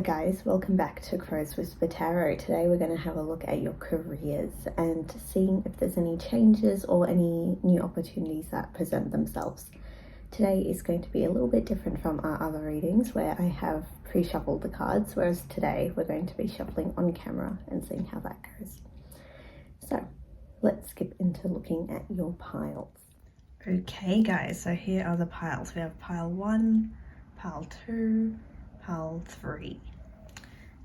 guys, welcome back to Crow's Whisper Tarot. Today we're going to have a look at your careers and seeing if there's any changes or any new opportunities that present themselves. Today is going to be a little bit different from our other readings where I have pre-shuffled the cards, whereas today we're going to be shuffling on camera and seeing how that goes. So let's skip into looking at your piles. Okay guys, so here are the piles. We have pile 1, pile 2, pile 3.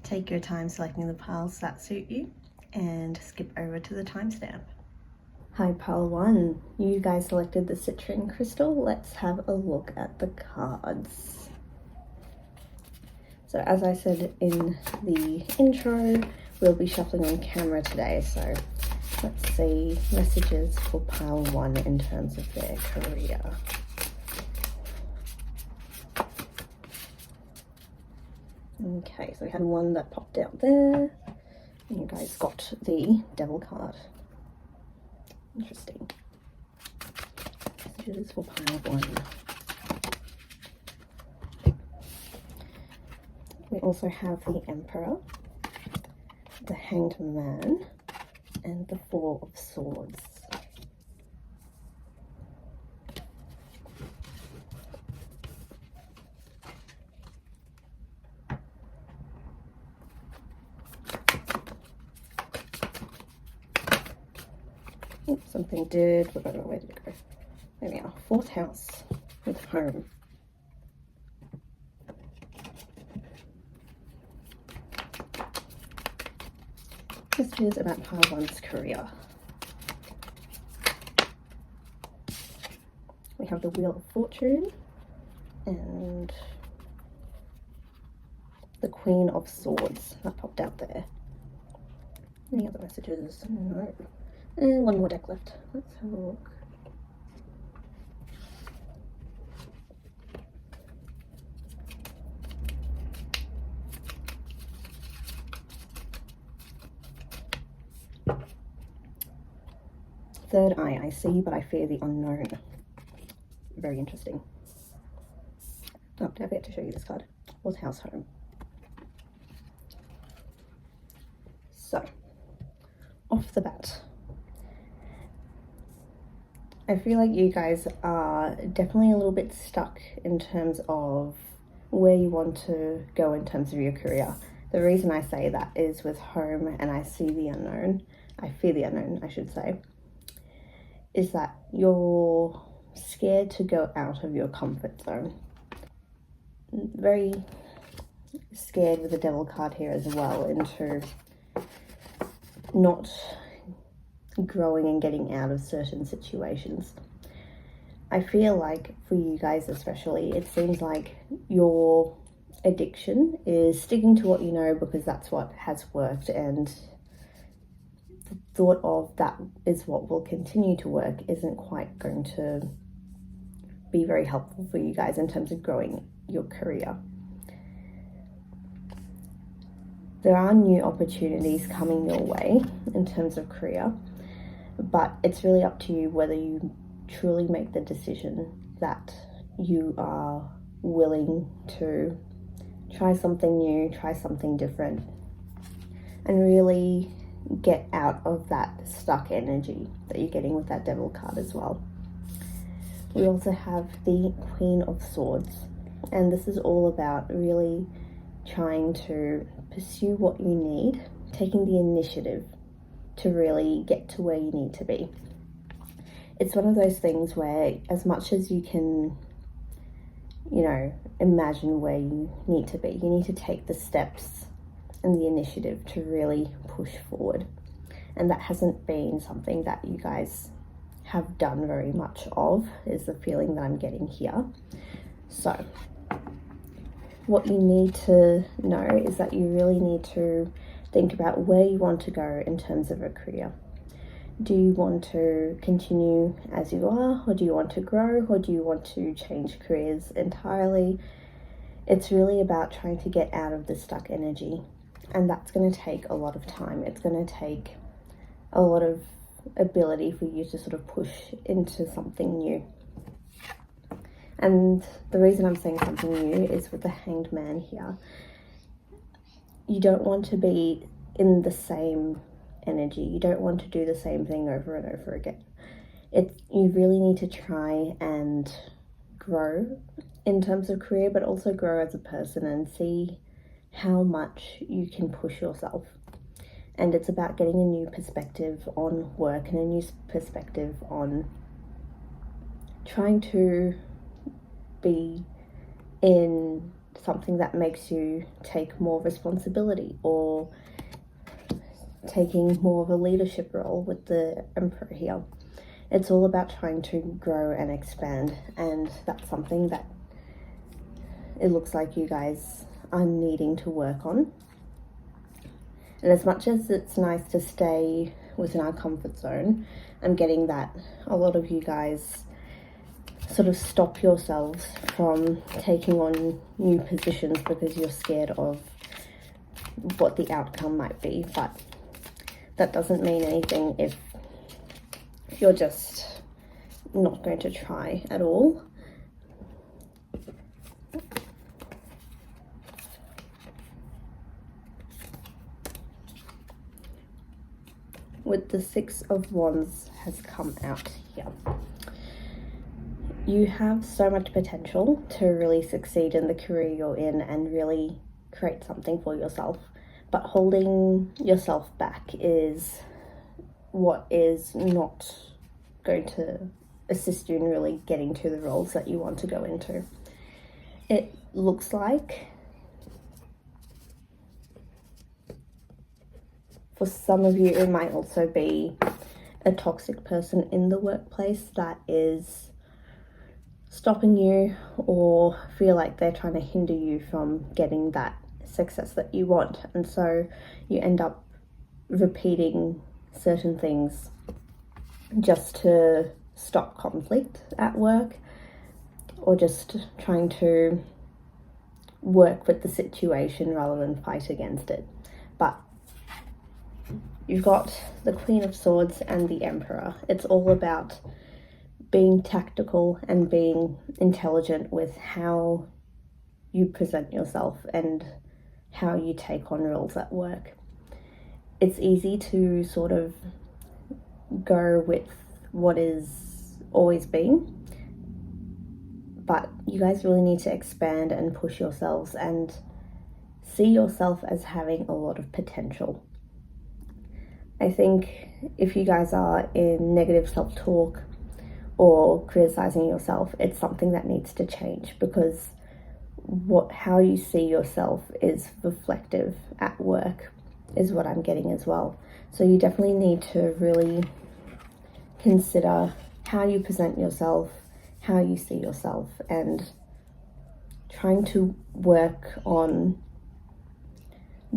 Take your time selecting the piles that suit you and skip over to the timestamp. Hi pile 1, you guys selected the citrine crystal. Let's have a look at the cards. So as I said in the intro, we'll be shuffling on camera today, so let's see messages for pile 1 in terms of their career. Okay, so we had one that popped out there, and you guys got the devil card. Interesting. Messages for pile 1. We also have the Emperor, the Hanged Man, and the Four of Swords. Something did, where did it go? There we are, 4th house with home. This is about pile 1's career. We have the Wheel of Fortune and the Queen of Swords that popped out there. Any other messages? No. And one more deck left. Let's have a look. Third eye, I see, but I fear the unknown. Very interesting. Oh, did I forget to show you this card? 4th house, home. So, off the bat, I feel like you guys are definitely a little bit stuck in terms of where you want to go in terms of your career. The reason I say that is with home and I see the unknown, I fear the unknown, I should say, is that you're scared to go out of your comfort zone. Very scared with the devil card here as well into not growing and getting out of certain situations. I feel like for you guys especially, it seems like your addiction is sticking to what you know because that's what has worked, and the thought of that is what will continue to work isn't quite going to be very helpful for you guys in terms of growing your career. There are new opportunities coming your way in terms of career, but it's really up to you whether you truly make the decision that you are willing to try something new, try something different, and really get out of that stuck energy that you're getting with that devil card as well. We also have the Queen of Swords, and this is all about really trying to pursue what you need, taking the initiative to really get to where you need to be. It's one of those things where as much as you can, imagine where you need to be, you need to take the steps and the initiative to really push forward. And that hasn't been something that you guys have done very much of, is the feeling that I'm getting here. So what you need to know is that you really need to think about where you want to go in terms of a career. Do you want to continue as you are, or do you want to grow, or do you want to change careers entirely? It's really about trying to get out of the stuck energy, and that's going to take a lot of time. It's going to take a lot of ability for you to sort of push into something new. And the reason I'm saying something new is with the Hanged Man here. you don't want to be in the same energy. You don't want to do the same thing over and over again. You really need to try and grow in terms of career, but also grow as a person and see how much you can push yourself. And it's about getting a new perspective on work and a new perspective on trying to be in something that makes you take more responsibility, or taking more of a leadership role with the Emperor here. It's all about trying to grow and expand, and that's something that it looks like you guys are needing to work on. And as much as it's nice to stay within our comfort zone, I'm getting that a lot of you guys sort of stop yourselves from taking on new positions because you're scared of what the outcome might be. But that doesn't mean anything if you're just not going to try at all. With the Six of Wands has come out here. You have so much potential to really succeed in the career you're in and really create something for yourself. But holding yourself back is what is not going to assist you in really getting to the roles that you want to go into. It looks like for some of you, it might also be a toxic person in the workplace that is stopping you, or feel like they're trying to hinder you from getting that success that you want. And so you end up repeating certain things just to stop conflict at work, or just trying to work with the situation rather than fight against it. But you've got the Queen of Swords and the Emperor. It's all about being tactical and being intelligent with how you present yourself and how you take on roles at work. It's easy to sort of go with what is always been, but you guys really need to expand and push yourselves and see yourself as having a lot of potential. I think if you guys are in negative self-talk or criticizing yourself, it's something that needs to change, because how you see yourself is reflective at work, is what I'm getting as well. So you definitely need to really consider how you present yourself, how you see yourself, and trying to work on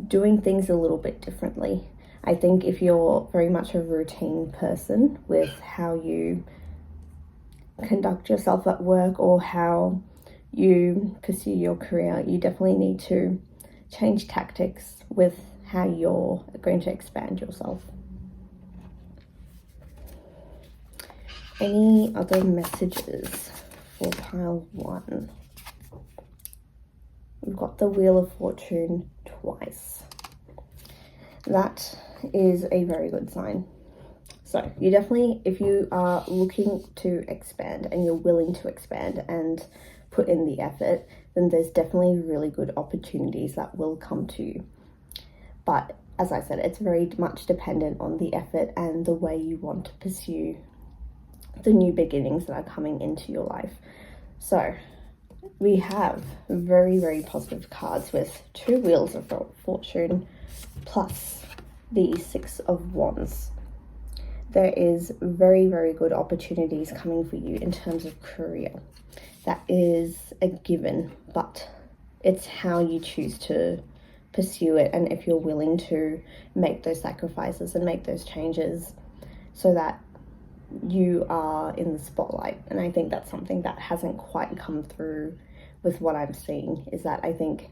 doing things a little bit differently. I think if you're very much a routine person with how you conduct yourself at work or how you pursue your career, you definitely need to change tactics with how you're going to expand yourself. Any other messages for pile 1? We've got the Wheel of Fortune twice. That is a very good sign. So you definitely, if you are looking to expand and you're willing to expand and put in the effort, then there's definitely really good opportunities that will come to you. But as I said, it's very much dependent on the effort and the way you want to pursue the new beginnings that are coming into your life. So we have very, very positive cards with 2 Wheels of Fortune plus the 6 of Wands. There is very, very good opportunities coming for you in terms of career. That is a given, but it's how you choose to pursue it, and if you're willing to make those sacrifices and make those changes so that you are in the spotlight. And I think that's something that hasn't quite come through with what I'm seeing, is that I think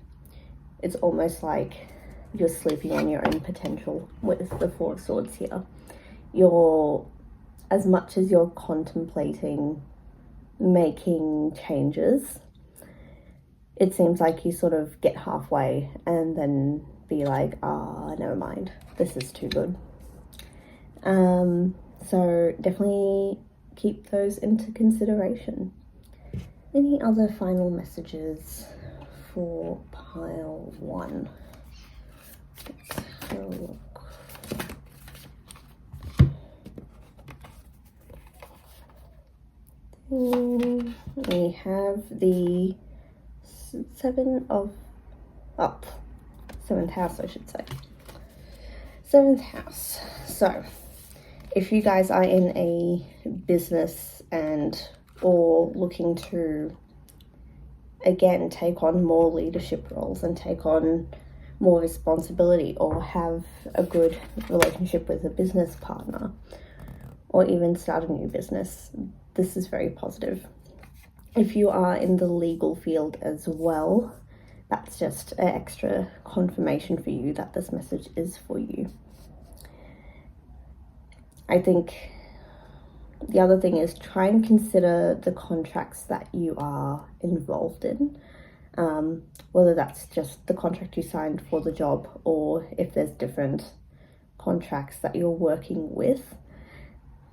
it's almost like you're sleeping on your own potential with the 4 of Swords here. You're, as much as you're contemplating making changes, it seems like you sort of get halfway and then be like, never mind, this is too good. So definitely keep those into consideration. Any other final messages for pile 1? Let's have a look. We have the seventh house, I should say. 7th house. So if you guys are in a business or looking to again take on more leadership roles and take on more responsibility, or have a good relationship with a business partner, or even start a new business, this is very positive. If you are in the legal field as well, that's just an extra confirmation for you that this message is for you. I think the other thing is, try and consider the contracts that you are involved in, whether that's just the contract you signed for the job, or if there's different contracts that you're working with.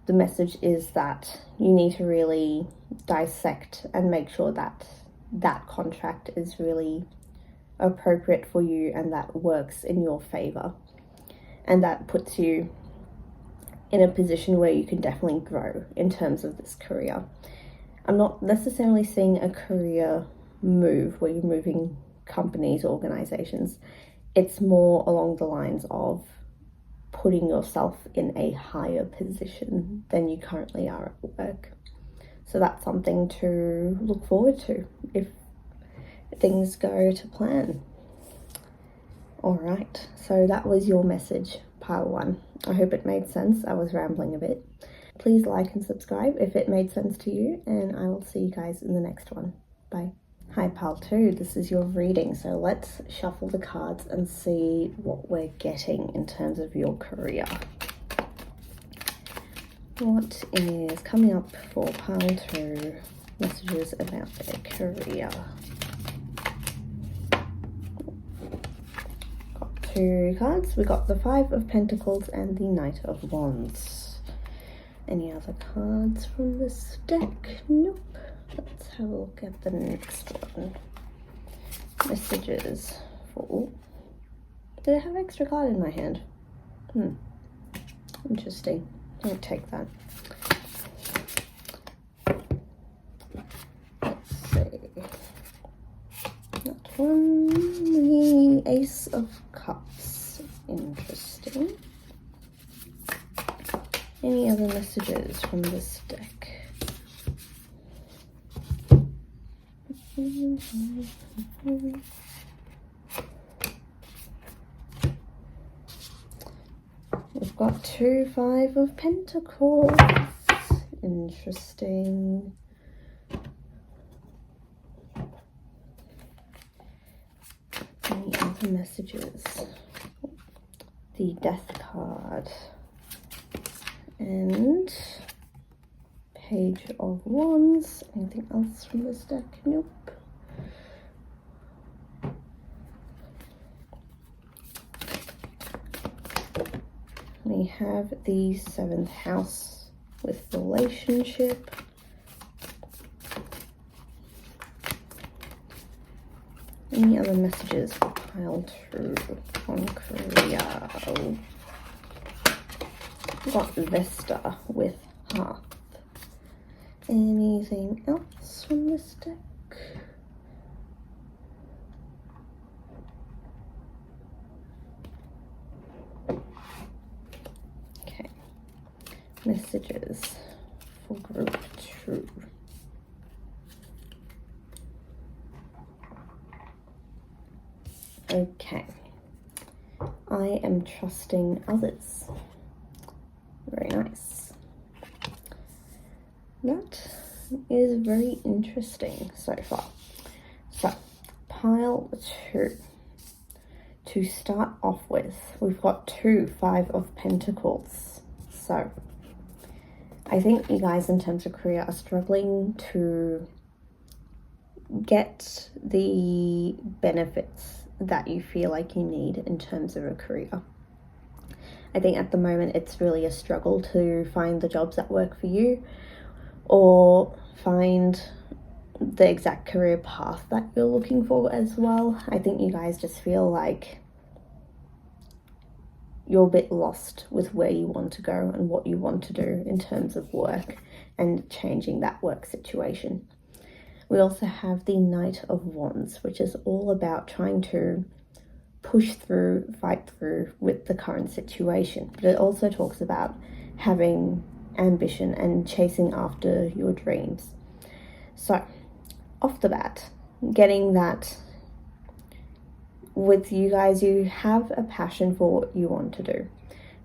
The message is that you need to really dissect and make sure that that contract is really appropriate for you and that works in your favor, and that puts you in a position where you can definitely grow in terms of this career. I'm not necessarily seeing a career move where you're moving companies or organizations. It's more along the lines of putting yourself in a higher position than you currently are at work. So that's something to look forward to if things go to plan. All right, so that was your message, pile 1. I hope it made sense. I was rambling a bit. Please like and subscribe if it made sense to you, and I will see you guys in the next one. Bye. Hi, pile 2. This is your reading. So let's shuffle the cards and see what we're getting in terms of your career. What is coming up for pile 2? Messages about their career. Got 2 cards. We got the 5 of Pentacles and the Knight of Wands. Any other cards from this deck? Nope. Let's have a look at the next one. Messages for... Did I have an extra card in my hand? Interesting. I'll take that. Let's see. That one, the Ace of Cups. Interesting. Any other messages from this deck? We've got 2 5 of Pentacles. Interesting. Any other messages? The Death card. And Page of Wands. Anything else from this deck? Nope. We have the 7th house with relationship. Any other messages for pile 2 on career? We've got Vesta with Hearth. Anything else from this deck? Okay. Messages for group 2. Okay. I am trusting others. Very nice. That is very interesting so far. So, pile 2. To start off with, we've got 2 5 of Pentacles. So, I think you guys in terms of career are struggling to get the benefits that you feel like you need in terms of a career. I think at the moment it's really a struggle to find the jobs that work for you or find the exact career path that you're looking for as well. I think you guys just feel like you're a bit lost with where you want to go and what you want to do in terms of work and changing that work situation. We also have the Knight of Wands, which is all about trying to push through, fight through with the current situation. But it also talks about having ambition and chasing after your dreams. So, off the bat, getting that with you guys, you have a passion for what you want to do.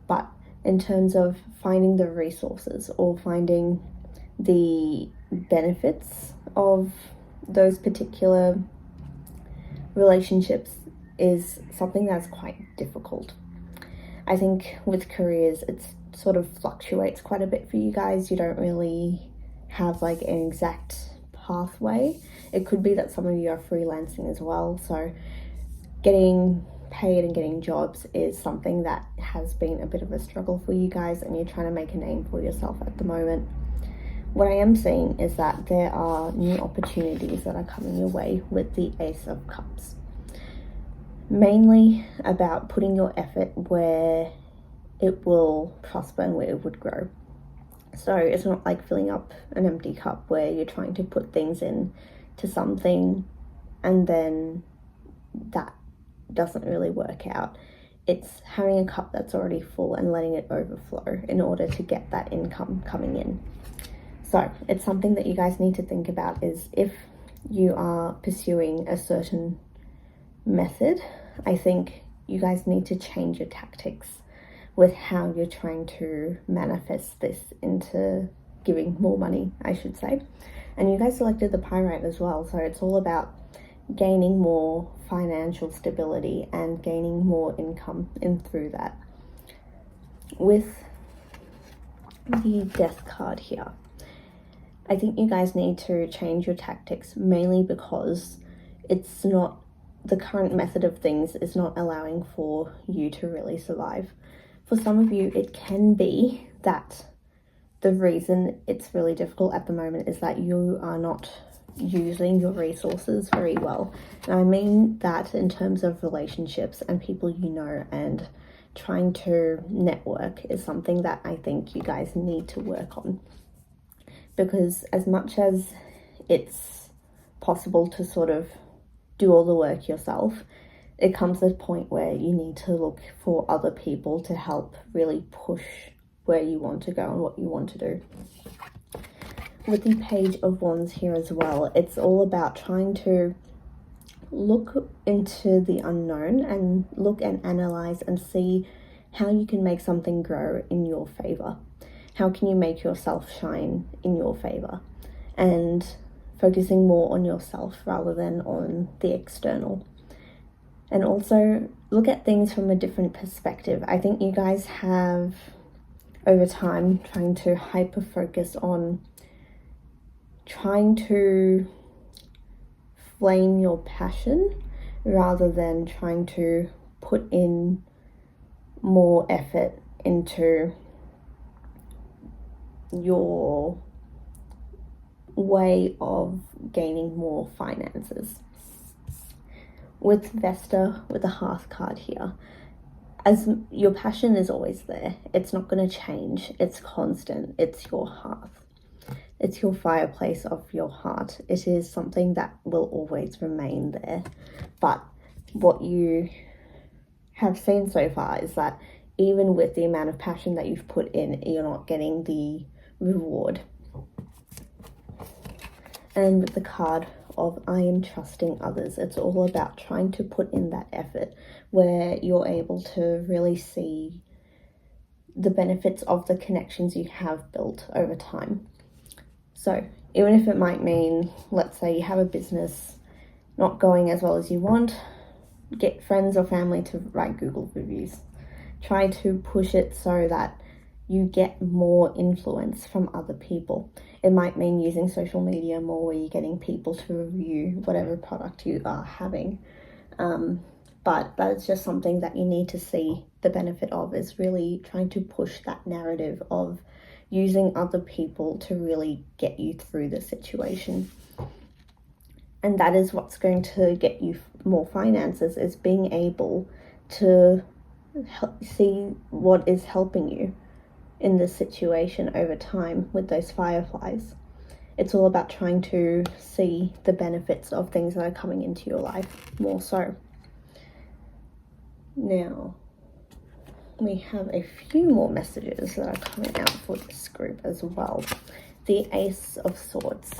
But in terms of finding the resources or finding the benefits of those particular relationships is something that's quite difficult. I think with careers, it sort of fluctuates quite a bit for you guys. You don't really have like an exact pathway. It could be that some of you are freelancing as well, so getting paid and getting jobs is something that has been a bit of a struggle for you guys, and you're trying to make a name for yourself at the moment. What I am seeing is that there are new opportunities that are coming your way with the Ace of Cups. Mainly about putting your effort where it will prosper and where it would grow. So it's not like filling up an empty cup where you're trying to put things in to something and then that doesn't really work out. It's having a cup that's already full and letting it overflow in order to get that income coming in. So it's something that you guys need to think about, is if you are pursuing a certain method, I think you guys need to change your tactics with how you're trying to manifest this into giving more money, I should say. And you guys selected the Pyrite as well, so it's all about gaining more financial stability and gaining more income in through that. With the Death card here, I think you guys need to change your tactics, mainly because it's not, the current method of things is not allowing for you to really survive. For some of you, it can be that the reason it's really difficult at the moment is that you are not using your resources very well. And I mean that in terms of relationships and people you know, and trying to network is something that I think you guys need to work on. Because as much as it's possible to sort of do all the work yourself, it comes to a point where you need to look for other people to help really push where you want to go and what you want to do. With the Page of Wands here as well, it's all about trying to look into the unknown and look and analyze and see how you can make something grow in your favor. How can you make yourself shine in your favor? And focusing more on yourself rather than on the external. And also look at things from a different perspective. I think you guys have, over time, trying to hyper focus on trying to flame your passion rather than trying to put in more effort into your way of gaining more finances. With Vesta, with the Hearth card here, as your passion is always there, it's not going to change, it's constant, it's your hearth, it's your fireplace of your heart. It is something that will always remain there. But what you have seen so far is that even with the amount of passion that you've put in, you're not getting the reward. And with the card of I am trusting others, it's all about trying to put in that effort where you're able to really see the benefits of the connections you have built over time. So even if it might mean, let's say you have a business not going as well as you want, get friends or family to write Google reviews. Try to push it so that you get more influence from other people. It might mean using social media more, where you're getting people to review whatever product you are having. but that is just something that you need to see the benefit of, is really trying to push that narrative of using other people to really get you through the situation. And that is what's going to get you more finances, is being able to see what is helping you in this situation over time with those fireflies. It's all about trying to see the benefits of things that are coming into your life more so. Now, we have a few more messages that are coming out for this group as well. The Ace of Swords.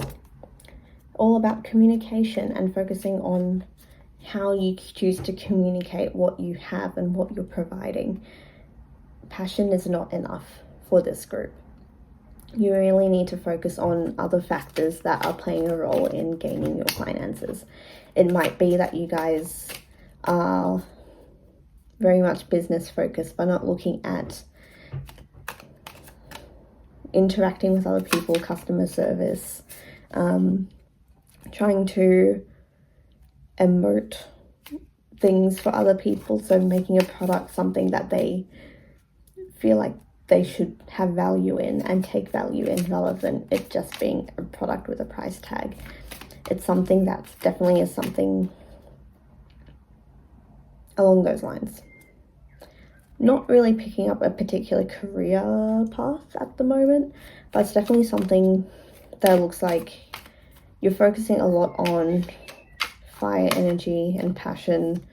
All about communication and focusing on how you choose to communicate what you have and what you're providing. Passion is not enough for this group. You really need to focus on other factors that are playing a role in gaining your finances. It might be that you guys are very much business focused, but not looking at interacting with other people, customer service, trying to emote things for other people. So making a product something that they feel like they should have value in and take value in, rather than it just being a product with a price tag. It's something that's definitely is something along those lines. Not really picking up a particular career path at the moment, but it's definitely something that looks like you're focusing a lot on fire energy and passion,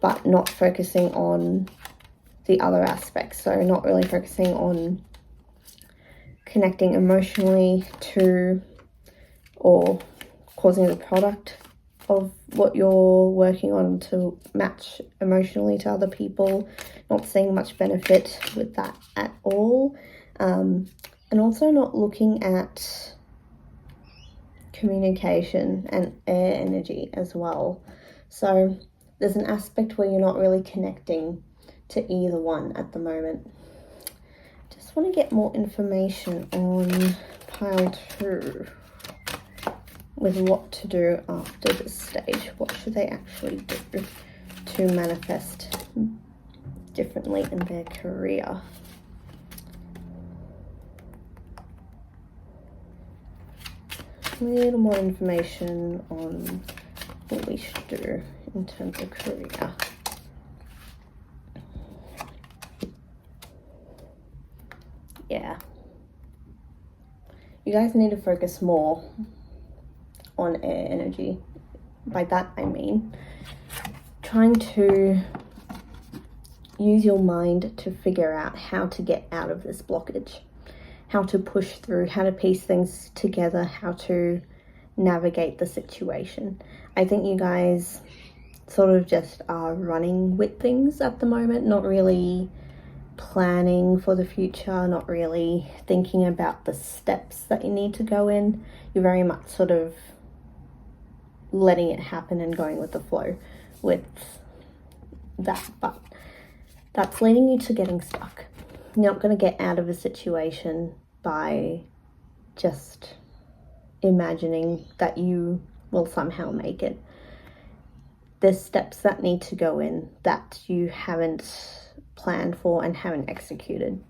but not focusing on the other aspects. So not really focusing on connecting emotionally to, or causing the product of what you're working on to match emotionally to other people. Not seeing much benefit with that at all. And also not looking at communication and air energy as well. So there's an aspect where you're not really connecting to either one at the moment. Just want to get more information on pile 2 with what to do after this stage. What should they actually do to manifest differently in their career? A little more information on what we should do in terms of career. Yeah. You guys need to focus more on air energy. By that I mean trying to use your mind to figure out how to get out of this blockage, how to push through, how to piece things together, how to navigate the situation. I think you guys sort of just are running with things at the moment, not really planning for the future, not really thinking about the steps that you need to go in. You're very much sort of letting it happen and going with the flow with that, but that's leading you to getting stuck. You're not going to get out of a situation by just imagining that you will somehow make it. There's steps that need to go in that you haven't planned for and haven't executed,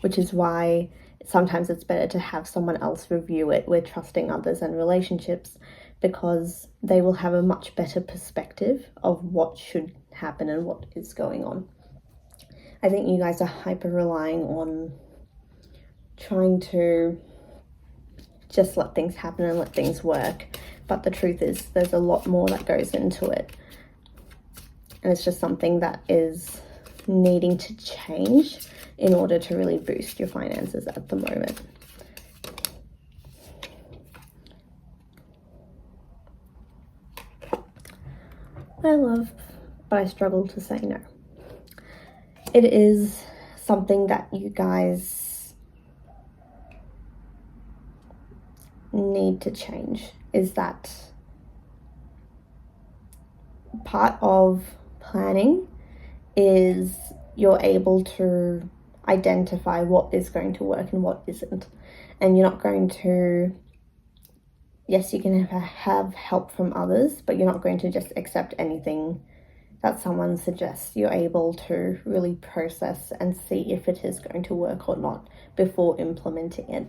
which is why sometimes it's better to have someone else review it. We're trusting others and relationships because they will have a much better perspective of what should happen and what is going on. I think you guys are hyper relying on trying to just let things happen and let things work, but the truth is there's a lot more that goes into it, and it's just something that is needing to change in order to really boost your finances at the moment. I love, but I struggle to say no. It is something that you guys need to change, is that part of planning is you're able to identify what is going to work and what isn't. And you're not going to, yes, you can have help from others, but you're not going to just accept anything that someone suggests, you're able to really process and see if it is going to work or not before implementing it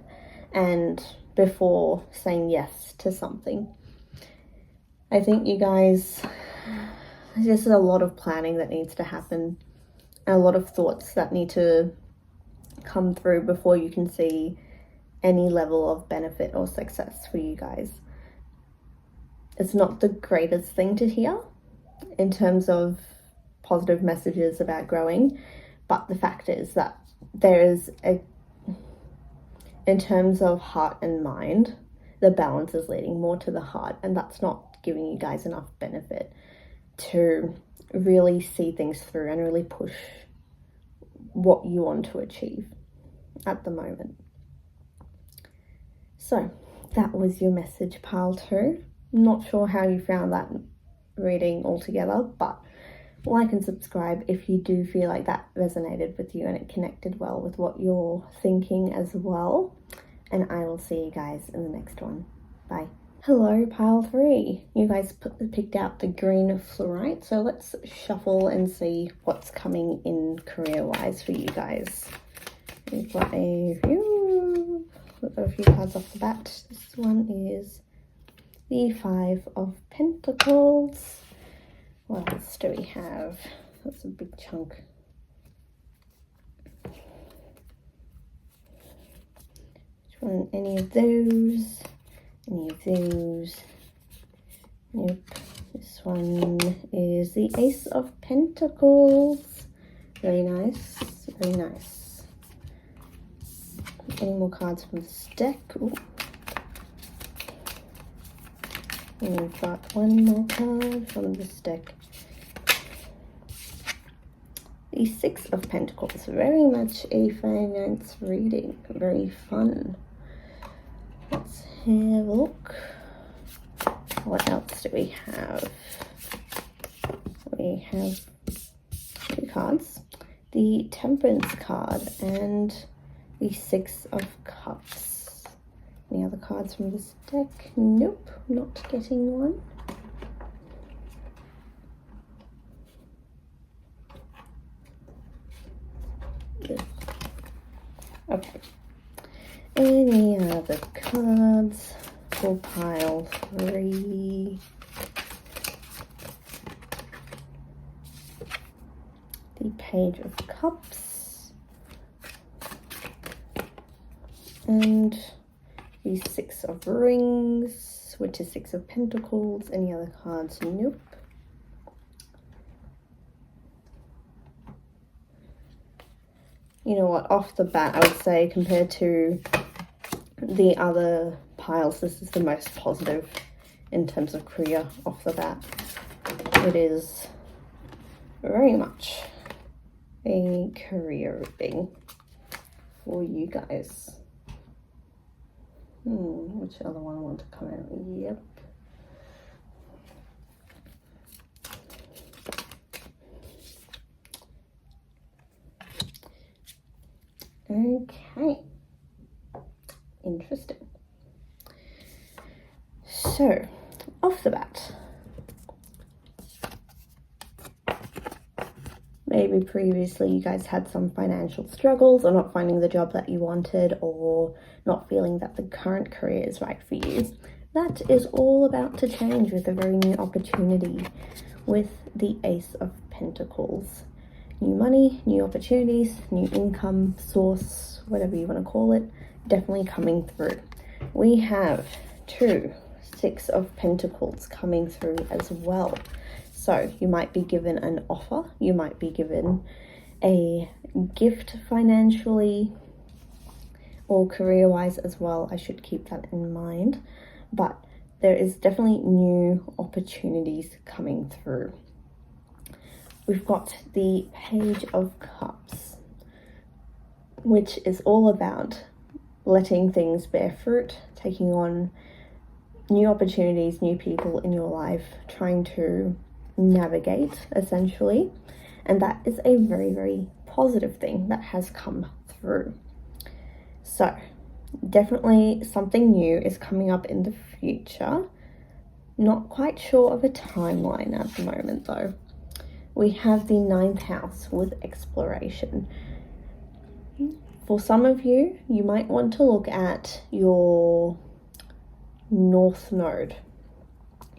and before saying yes to something. I think you guys, this is a lot of planning that needs to happen, and a lot of thoughts that need to come through before you can see any level of benefit or success for you guys. It's not the greatest thing to hear in terms of positive messages about growing, but the fact is that there is in terms of heart and mind, the balance is leading more to the heart, and that's not giving you guys enough benefit to really see things through and really push what you want to achieve at the moment. So that was your message, pile 2. Not sure how you found that reading altogether, but like and subscribe if you do feel like that resonated with you and it connected well with what you're thinking as well. And I will see you guys in the next one. Bye. Hello, pile 3. You guys picked out the green fluorite, so let's shuffle and see what's coming in career-wise for you guys. We've got a few cards off the bat. This one is the 5 of Pentacles. What else do we have? That's a big chunk. Which one? Any of those? Any of those? Nope. This one is the Ace of Pentacles. Very nice. Very nice. Any more cards from this deck? Ooh. And we've got one more card from this deck. The 6 of Pentacles. Very much a finance reading. Very fun. Let's have a look. What else do we have? We have 2 cards. The Temperance card and the 6 of Cups. Any other cards from this deck? Nope, not getting one. Okay. Any other cards for pile 3? The Page of Cups and the 6 of Rings, which is 6 of Pentacles. Any other cards? Nope. You know what, off the bat, I would say compared to the other piles, this is the most positive in terms of career off the bat. It is very much a career thing for you guys. Which other one I want to come out? Yep. Okay. Interesting. So, off the bat, maybe previously you guys had some financial struggles or not finding the job that you wanted or not feeling that the current career is right for you. That is all about to change with a very new opportunity with the Ace of Pentacles. New money, new opportunities, new income source, whatever you want to call it, definitely coming through. We have 2 6 of Pentacles coming through as well. So you might be given an offer, you might be given a gift financially or career-wise as well. I should keep that in mind. But there is definitely new opportunities coming through. We've got the Page of Cups, which is all about letting things bear fruit, taking on new opportunities, new people in your life, trying to navigate essentially. And that is a very, very positive thing that has come through. So definitely something new is coming up in the future. Not quite sure of a timeline at the moment though. we have the 9th house with exploration. For some of you, you might want to look at your North Node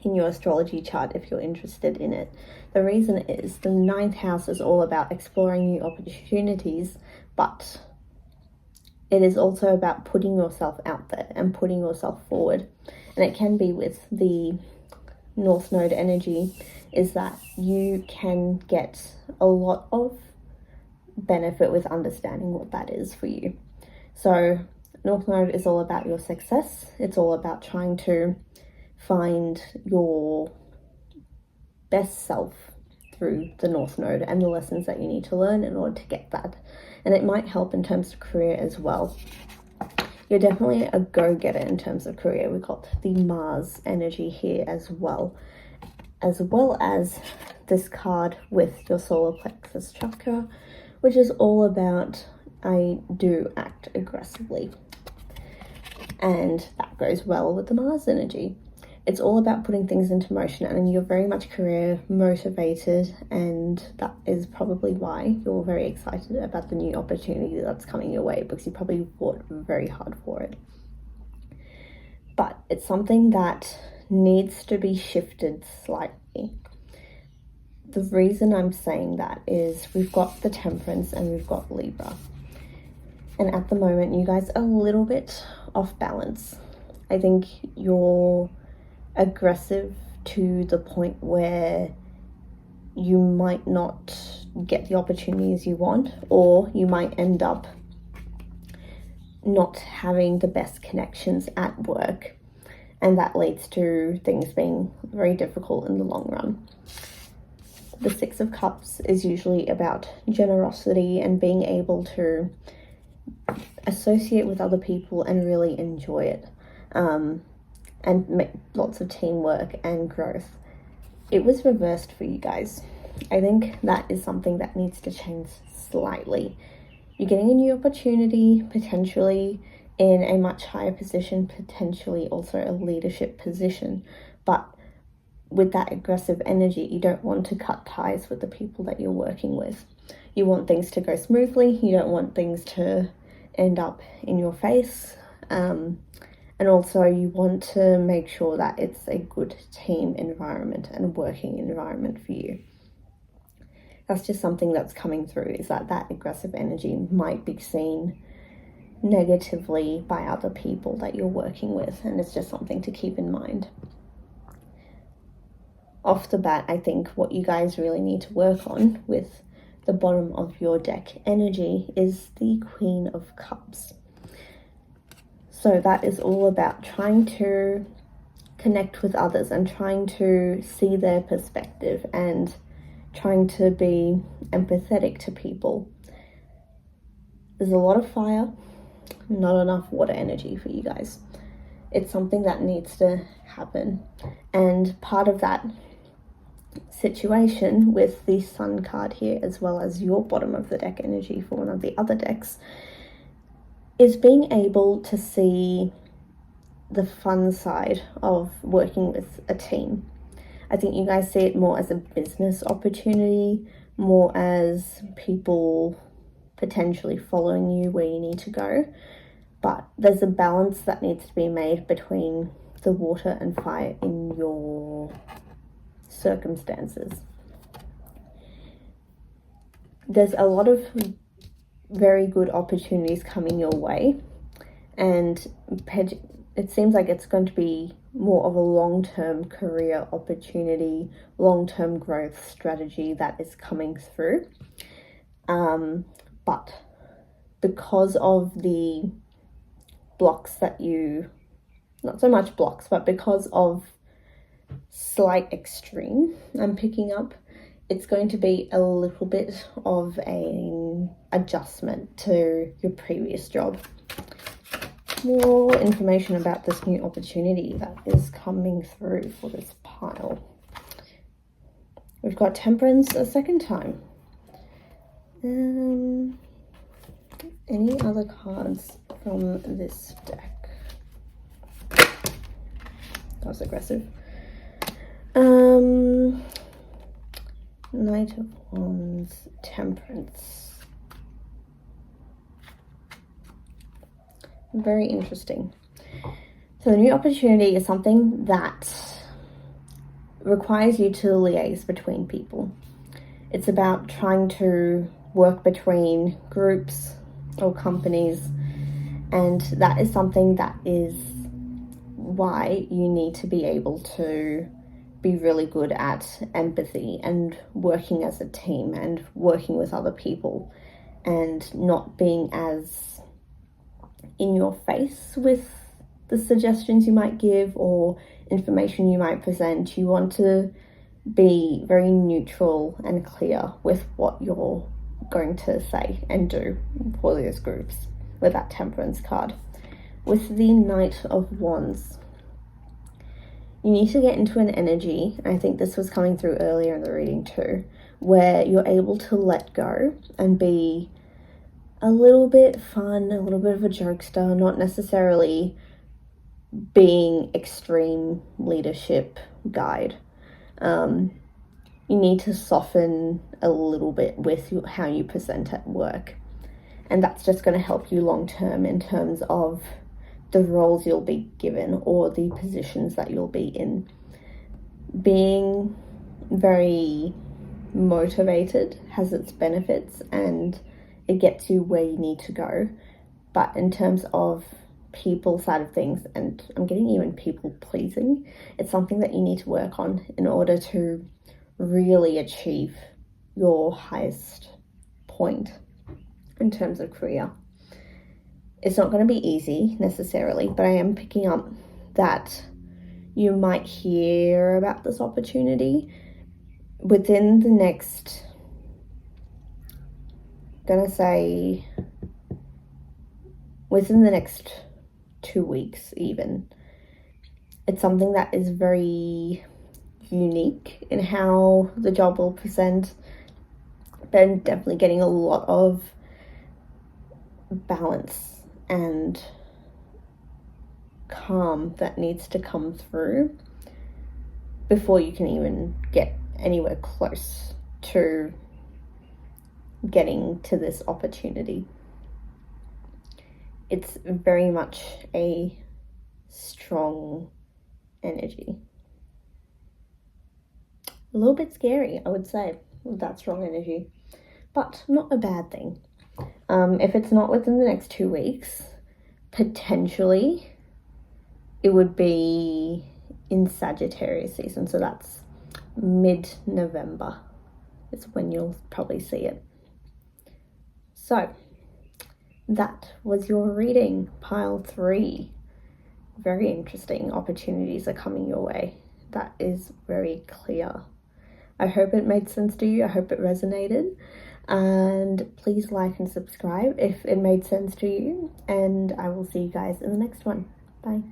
in your astrology chart if you're interested in it. The reason is the 9th house is all about exploring new opportunities, but it is also about putting yourself out there and putting yourself forward. And it can be with the North Node energy, is that you can get a lot of benefit with understanding what that is for you. So North Node is all about your success. It's all about trying to find your best self through the North Node and the lessons that you need to learn in order to get that. And it might help in terms of career as well. You're definitely a go-getter in terms of career. We've got the Mars energy here as well as this card with your solar plexus chakra, which is all about I do act aggressively. And that goes well with the Mars energy. It's all about putting things into motion, and you're very much career motivated, and that is probably why you're very excited about the new opportunity that's coming your way, because you probably fought very hard for it. But it's something that needs to be shifted slightly. The reason I'm saying that is we've got the Temperance and we've got Libra. And at the moment, you guys are a little bit off balance. I think you're aggressive to the point where you might not get the opportunities you want, or you might end up not having the best connections at work, and that leads to things being very difficult in the long run. The 6 of Cups is usually about generosity and being able to associate with other people and really enjoy it, and make lots of teamwork and growth. It was reversed for you guys. I think that is something that needs to change slightly. You're getting a new opportunity, potentially in a much higher position, potentially also a leadership position, but with that aggressive energy, you don't want to cut ties with the people that you're working with. You want things to go smoothly. You don't want things to end up in your face. And also you want to make sure that it's a good team environment and working environment for you. That's just something that's coming through, is that aggressive energy might be seen negatively by other people that you're working with, and it's just something to keep in mind. Off the bat, I think what you guys really need to work on with the bottom of your deck energy is the Queen of Cups. So that is all about trying to connect with others and trying to see their perspective and trying to be empathetic to people. There's a lot of fire, not enough water energy for you guys. It's something that needs to happen. And part of that situation with the Sun card here, as well as your bottom of the deck energy for one of the other decks, is being able to see the fun side of working with a team. I think you guys see it more as a business opportunity, more as people potentially following you where you need to go. But there's a balance that needs to be made between the water and fire in your circumstances. There's a lot of very good opportunities coming your way, and it seems like it's going to be more of a long-term career opportunity, long-term growth strategy that is coming through. But because of the blocks that not so much blocks, but because of slight extreme I'm picking up, it's going to be a little bit of an adjustment to your previous job. More information about this new opportunity that is coming through for this pile. We've got Temperance a second time. Any other cards from this deck? That was aggressive. Knight of Wands, Temperance. Very interesting. So the new opportunity is something that requires you to liaise between people. It's about trying to work between groups or companies, and that is something that is why you need to be able to be really good at empathy and working as a team and working with other people and not being as in your face with the suggestions you might give or information you might present. You want to be very neutral and clear with what you're going to say and do for those groups with that Temperance card. With the Knight of Wands, you need to get into an energy, I think this was coming through earlier in the reading too, where you're able to let go and be a little bit fun, a little bit of a jokester, not necessarily being extreme leadership guide. You need to soften a little bit with how you present at work. And that's just going to help you long term in terms of the roles you'll be given or the positions that you'll be in. Being very motivated has its benefits and it gets you where you need to go. But in terms of people side of things, and I'm getting even people pleasing, it's something that you need to work on in order to really achieve your highest point in terms of career. It's not going to be easy necessarily, but I am picking up that you might hear about this opportunity within the next, within the next 2 weeks even. It's something that is very unique in how the job will present, but I'm definitely getting a lot of balance and calm that needs to come through before you can even get anywhere close to getting to this opportunity. It's very much a strong energy. A little bit scary, I would say, with that strong energy, but not a bad thing. If it's not within the next 2 weeks, potentially it would be in Sagittarius season, so that's mid-November is when you'll probably see it. So that was your reading, pile 3. Very interesting opportunities are coming your way. That is very clear. I hope it made sense to you. I hope it resonated. And please like and subscribe if it made sense to you. And I will see you guys in the next one. Bye.